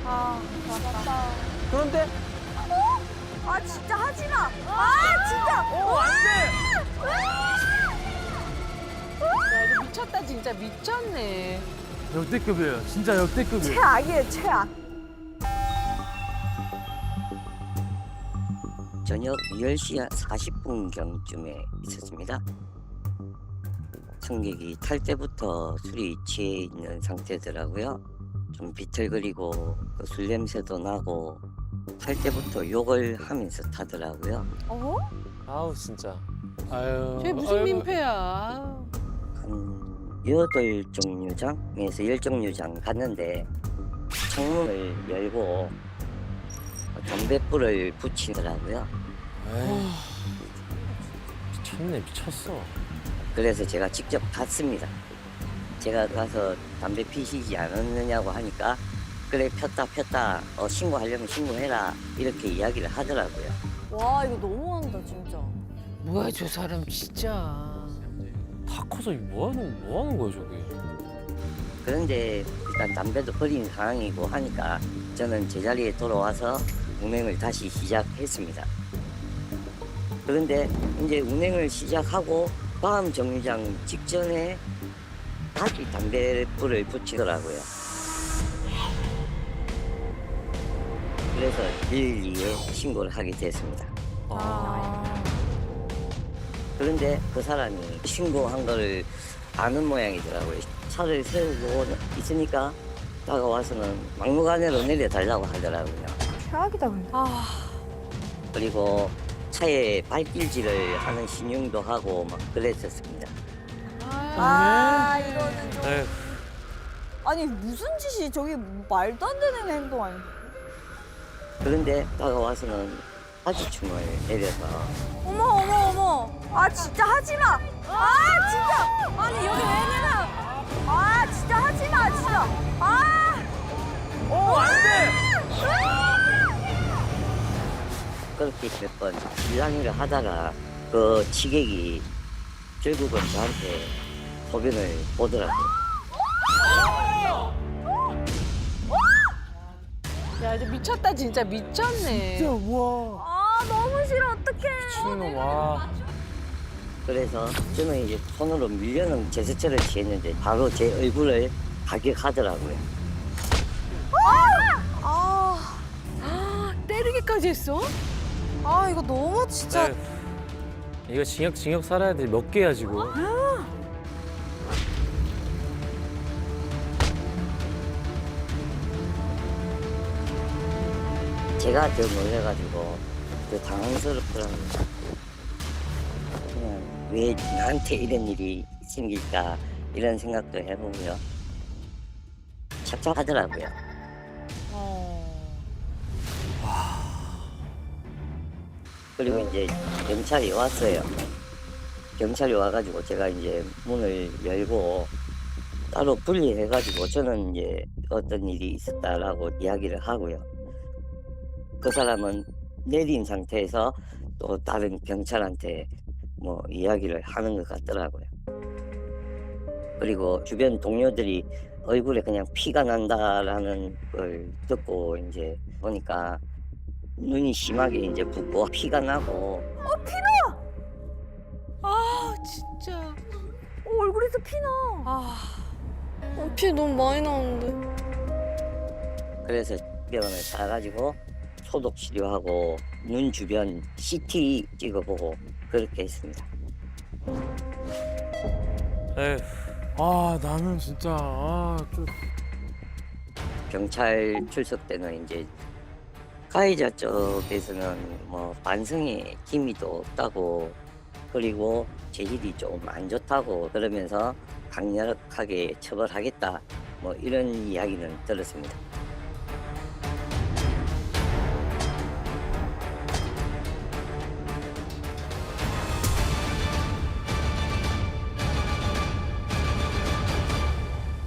맞다. 그런데 아 진짜 하지 마. 아 진짜. 안 야, 이거 미쳤다 진짜 미쳤네. 역대급이에요. 진짜 역대급이에요. 최악이에요 최악. 저녁 10시 40분경쯤에 있었습니다. 승객이 탈 때부터 술이 취해 있는 상태더라고요. 좀 비틀거리고 술 냄새도 나고 탈 때부터 욕을 하면서 타더라고요. 어? 아우 진짜. 아유. 쟤 무슨 아유. 민폐야. 한 8정류장에서 10정류장 갔는데 창문을 열고 담뱃불을 붙이더라고요. 에이, 미쳤네 미쳤어. 그래서 제가 직접 갔습니다. 제가 가서 담배 피시지 않았느냐고 하니까 그래 폈다 신고하려면 신고해라 이렇게 이야기를 하더라고요. 와 이거 너무한다 진짜. 뭐야 저 사람 진짜. 다 커서 이거 뭐 하는 거야 저게? 그런데 일단 담배도 버린 상황이고 하니까 저는 제자리에 돌아와서 운행을 다시 시작했습니다. 그런데 이제 운행을 시작하고 다음 정류장 직전에 다시 담배불을 붙이더라고요. 그래서 112에 신고를 하게 됐습니다. 그런데 그 사람이 신고한 거를 아는 모양이더라고요. 차를 세우고 있으니까 다가와서는 막무가내로 내려달라고 하더라고요. 최악이다 근데. 그리고 차에 발길질을 하는 신용도 하고 막 그랬었습니다. 이거는 좀. 에휴. 아니 무슨 짓이 저기 말도 안 되는 행동 아니. 그런데 다가와서는 사기춤을 내려서 어머. 아 진짜 하지 마. 아 진짜. 아니 여기 왜 내놔. 아 진짜 하지 마 진짜. 안 돼! 그렇게 몇 번 빌랑이를 하다가 그 취객이 결국은 저한테 소변을 보더라고요. 야 이제 미쳤다 진짜 미쳤네. 아 너무 싫어 어떡해. 미친놈 와. 그래서 저는 이제 손으로 밀려는 제스처를 취했는데 바로 제 얼굴을 가격하더라고요. 때리기까지 했어? 아 이거 너무 진짜. 에휴. 이거 징역 살아야 돼. 몇 개야 지금? 제가 더 놀래가지고 더 당황스럽더라고요. 그냥 왜 나한테 이런 일이 생길까 이런 생각도 해보고요. 착잡하더라고요. 그리고 이제 경찰이 왔어요. 경찰이 와가지고 제가 이제 문을 열고 따로 분리해가지고 저는 이제 어떤 일이 있었다라고 이야기를 하고요. 그 사람은 내린 상태에서 또 다른 경찰한테 뭐 이야기를 하는 것 같더라고요. 그리고 주변 동료들이 얼굴에 그냥 피가 난다라는 걸 듣고 이제 보니까 눈이 심하게 이제 붓고 피가 나고 아 진짜. 얼굴에서 피나. 피 너무 많이 나오는데. 그래서 병원을 가가지고 소독 치료하고 눈 주변 CT 찍어보고 그렇게 했습니다. 에휴. 아 나는 진짜 좀 경찰 출석 때는 이제 가해자 쪽에서는 뭐 반성의 기미도 없다고 그리고 재질이 좀 안 좋다고 그러면서 강력하게 처벌하겠다 뭐 이런 이야기는 들었습니다.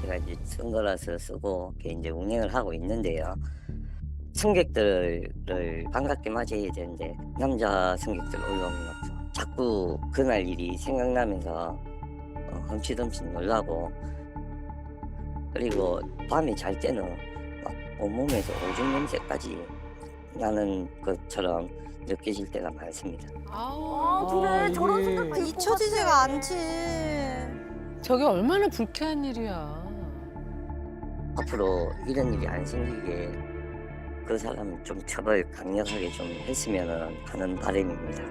제가 이제 선글라스 쓰고 이렇게 이제 운행을 하고 있는데요. 승객들을 반갑게 맞이해야 되는데 남자 승객들 올라오면 자꾸 그날 일이 생각나면서 흠칫흠칫 놀라고 그리고 밤에 잘 때는 막 온몸에서 오줌 냄새까지 나는 것처럼 느껴질 때가 많습니다. 그래 저런 생각도 잊혀지지가 않지. 저게 얼마나 불쾌한 일이야. 앞으로 이런 일이 안 생기게 그 사람 좀 처벌 강력하게 좀 했으면 하는 바람입니다.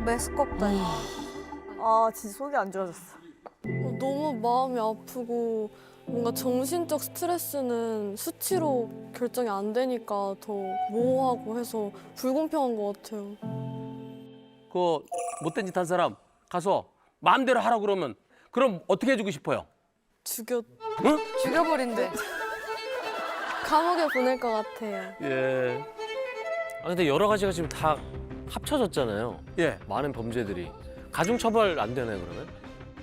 메스껍다. 진짜 속이 안 좋아졌어. 너무 마음이 아프고 뭔가 정신적 스트레스는 수치로 결정이 안 되니까 더 모호하고 해서 불공평한 것 같아요. 그 못된 짓 한 사람 가서 마음대로 하라고 그러면 그럼 어떻게 해주고 싶어요? 죽여버린대. 감옥에 보낼 것 같아요. 예. 아 근데 여러 가지가 지금 다 합쳐졌잖아요. 예. 많은 범죄들이. 가중처벌 안 되나요 그러면?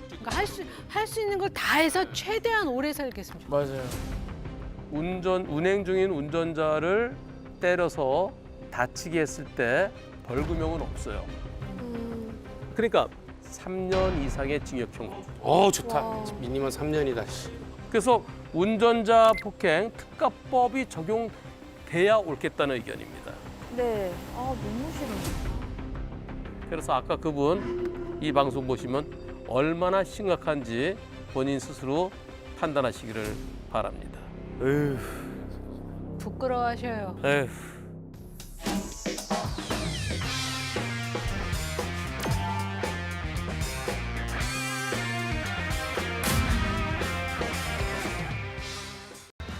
그러니까 할 수 있는 걸 다 해서 최대한 오래 살겠습니다. 맞아요. 운행 중인 운전자를 때려서 다치게 했을 때 벌금형은 없어요. 그러니까 3년 이상의 징역형. 좋다. 와. 미니멈 3년이다. 그래서 운전자 폭행 특가법이 적용돼야 옳겠다는 의견입니다. 네. 너무 싫어. 그래서 아까 그분 이 방송 보시면 얼마나 심각한지 본인 스스로 판단하시기를 바랍니다. 에휴. 부끄러워하셔요. 에휴.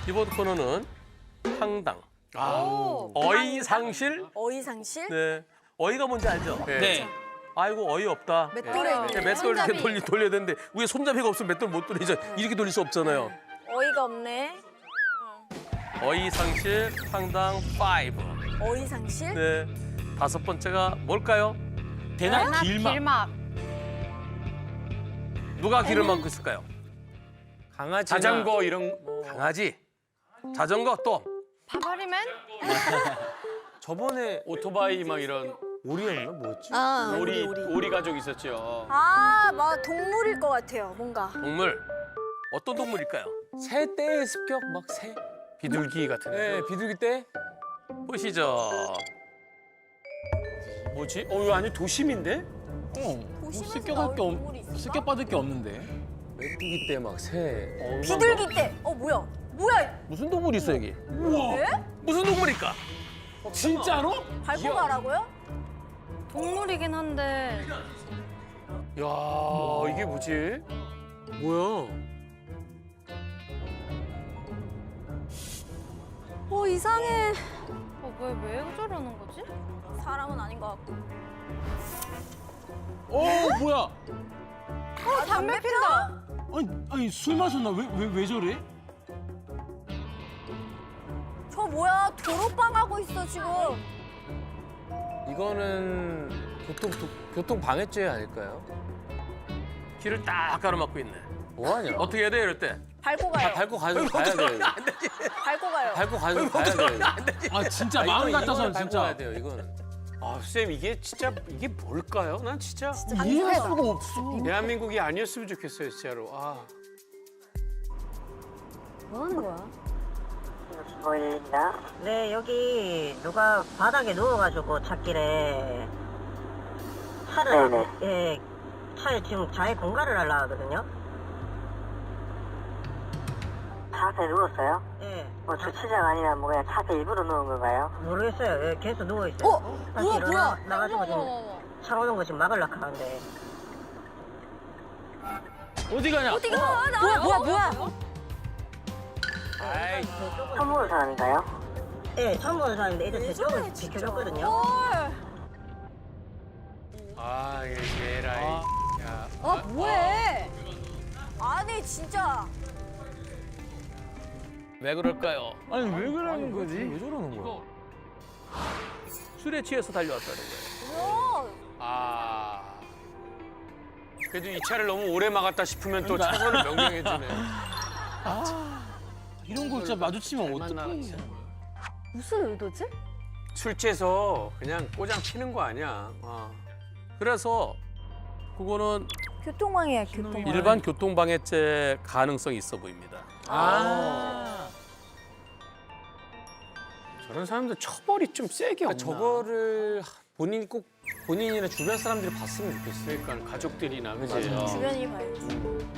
이번 코너는 상당. 어이상실? 어이상실? 네. 어이가 뭔지 알죠? 네. 아이고 어이없다. 맷돌에 네, 맷돌 이렇게 돌려야 되는데 위에 손잡이가 없으면 맷돌 못 돌리죠. 이렇게 돌릴 수 없잖아요. 어이가 없네. 어이상실 상당 5. 어이상실? 네. 5번째가 뭘까요? 대낮 길막. 누가 길을 막고 있을까요? 강아지. 자전거 이런 강아지. 자전거 또. 바바리맨? 저번에 오토바이 막 이런 오리였나 뭐였지? 오리 가족 있었죠. 막 동물일 것 같아요. 뭔가. 동물. 어떤 동물일까요? 새 떼의 습격 막 새. 비둘기 같은. 네, 비둘기 떼. 보시죠. 뭐지? 이거 아니 도심인데? 습격받을 게 없는데. 메뚜기 떼 막 새. 비둘기 떼. 뭐야? 뭐야? 무슨 동물이 있어 여기? 네? 무슨 동물일까? 진짜로? 밟고 가라고요? 동물이긴 한데 야 이게 뭐지? 뭐야? 이상해. 왜 저러는 거지? 사람은 아닌 것 같고. 뭐야? 담배 핀다. 아니 술 마셨나? 왜 저래? 저 뭐야? 도로빵 하고 있어 지금. 이거는 교통 방해죄 아닐까요? 길을 딱 가로막고 있네. 뭐하냐? 어떻게 해야 돼 이럴 때? 밟고 가요. 밟고 가야 돼. 밟고 가요. 밟고 가야 돼. 아 진짜 마음 이거는 같아서는 밟고 진짜. 가야 돼요. 이거는. 아, 쌤 이게 진짜 이게 뭘까요? 난 진짜 이해할 수가 없어. 대한민국이 아니었으면 좋겠어요, 진짜로. 아. 뭐 하는 거야? 보입니다. 네, 여기 누가 바닥에 누워가지고 찾길래 차를 예, 차에 지금 자해 공갈을 하려 하거든요. 차 앞에 누웠어요? 예. 뭐 주차장 아니면 뭐 그냥 차 앞에 일부러 누운 건가요? 모르겠어요. 예, 계속 누워 있어요. 다시 일어나 나가지고 지금 차 오는 거 지금 막으려고 하는데. 어디 가냐? 어디가? 뭐야? 아이, 처음 보는 사람인가요? 예, 처음 보는 사람인데 이제 제 쪽을 지켜줬거든요. 아, 이게 얘라. 야. 뭐해? 아니 진짜. 왜 그럴까요? 아니 왜 그러는 거지? 왜 저러는 거야? 술에 취해서 달려왔다는 거예요. 아. 그래도 이 차를 너무 오래 막았다 싶으면 또 차선을 명령해주네. 이런 거 진짜 마주치면 어떡해? 무슨 의도지? 술 취해서 그냥 꼬장 치는 거 아니야. 그래서 그거는 교통방해야 교통방해. 일반 교통방해죄 가능성이 있어 보입니다. 저런 사람들 처벌이 좀 세게 없나? 저거를 본인이나 주변 사람들이 봤으면 좋겠어요. 그러니까 가족들이나 그지? 주변이 봐야지.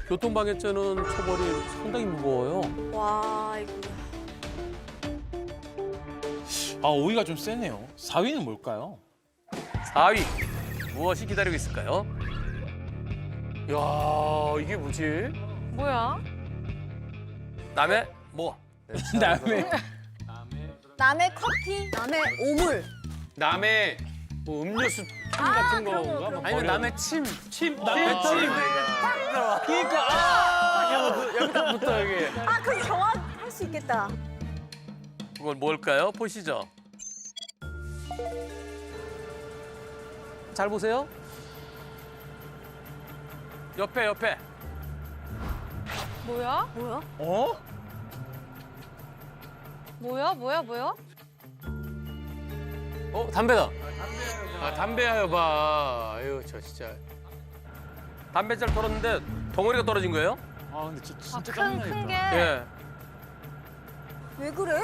교통방해죄는 처벌이 상당히 무거워요. 와 이거. 아 5위가 좀 세네요. 4위는 뭘까요? 4위 무엇이 기다리고 있을까요? 야, 이게 뭐지? 뭐야? 남의 뭐? 남의 남의 커피, 남의 오물. 남의 뭐 음료수 품 같은 건가? 뭐 아니면 남의 침. 남의 침. 그러니까 여기부터 여기. 그럼 정확할 수 있겠다. 그건 뭘까요? 보시죠. 잘 보세요. 옆에. 뭐야? 어? 뭐야? 담배다. 아, 담배야 여봐. 아유, 저 진짜. 담배잘 털었는데 덩어리가 떨어진 거예요? 아 근데 진짜 큰 짜증나겠다. 게. 예. 왜 그래?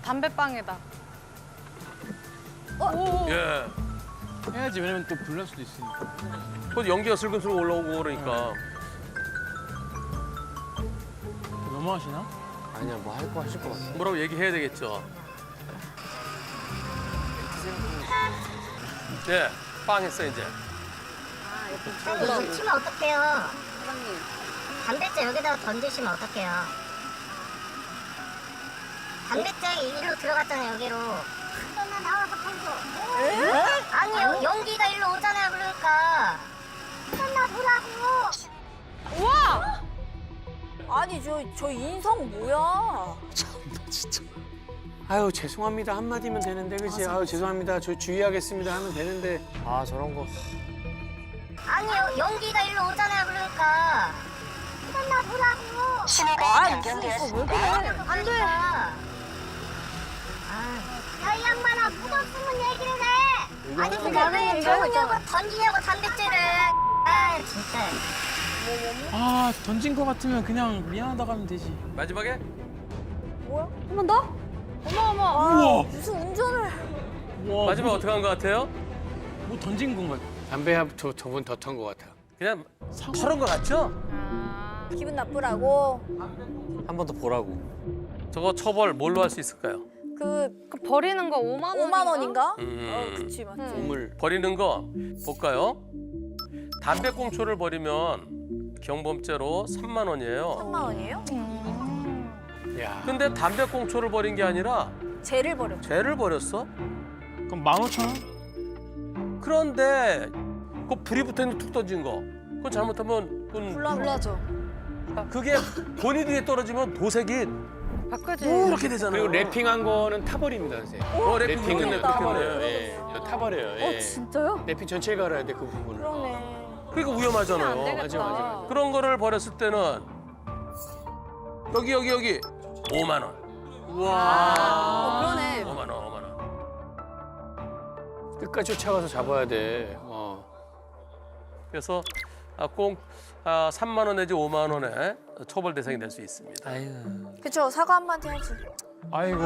담배빵에다. 예. 해야지 왜냐면 또 불날 수도 있으니까. 그 연기가 슬금슬금 올라오고 그러니까. 너무하시나? 아니야, 뭐 할 거 하실 것 같아. 뭐라고 얘기해야 되겠죠. 네, 빵 했어 이제. 이거 치면 어떡해요? 사장님. 담배째 여기다가 던지시면 어떡해요? 담배째 일로 들어갔잖아요, 여기로. 나 나와서 던져. 아니, 연기가 일로 오잖아요, 그러니까. 나 보라고. 우와! 아니 저 인성 뭐야? 진짜. 아유, 죄송합니다. 한마디면 되는데, 그치? 아유, 죄송합니다. 저 주의하겠습니다. 하면 되는데. 아, 저런 거. 아니, 연기가 일로 오잖아요, 그러니까. 나 보라고. 왜 그래? 안 돼. 야, 이 양반아, 묻었으면 얘기를 해. 아니, 근데 왜 저러냐고 던지냐고, 담배째를. 아, 진짜. 아 던진 거 같으면 그냥 미안하다고 하면 되지. 마지막에 뭐야? 한 번 더? 어머. 우와. 무슨 운전을? 와, 마지막 어떻게 한 것 같아요? 뭐 던진 건가? 담배 저분 더 탄 것 같아. 그냥 털은 것 같죠? 기분 나쁘라고? 한 번 더 보라고. 저거 처벌 뭘로 할 수 있을까요? 그 버리는 거 5만 원인가? 5만 원인가? 그치 맞지. 우물. 버리는 거 볼까요? 담배꽁초를 버리면 경범죄로 3만 원이에요. 3만 원이에요? 야. 근데 담배꽁초를 버린 게 아니라 죄를 버렸죠. 죄를 버렸어? 그럼 15,000원? 그런데 그 불이 붙어 있는 툭 던진 거. 그건 잘못하면 그건 불나죠. 그게 본인 위에 떨어지면 도색이 바꿔지. 이렇게 되잖아요. 그리고 랩핑한 거는 타버립니다, 선생님. 래핑 랩핑은 끝냈다. 타버려요. 예. 이거 타버려요. 예. 진짜요? 랩핑 전체를 갈아야 돼, 그 부분을. 그러네. 그러니까 안 위험하잖아요. 되겠다. 맞아. 그런 거를 버렸을 때는 여기 5만 원. 그러네. 5만 원. 끝까지 쫓아가서 잡아야 돼. 그래서 꼭 3만 원 내지 5만 원에 처벌 대상이 될 수 있습니다. 그쵸, 사과 한마디 하지. 아이고.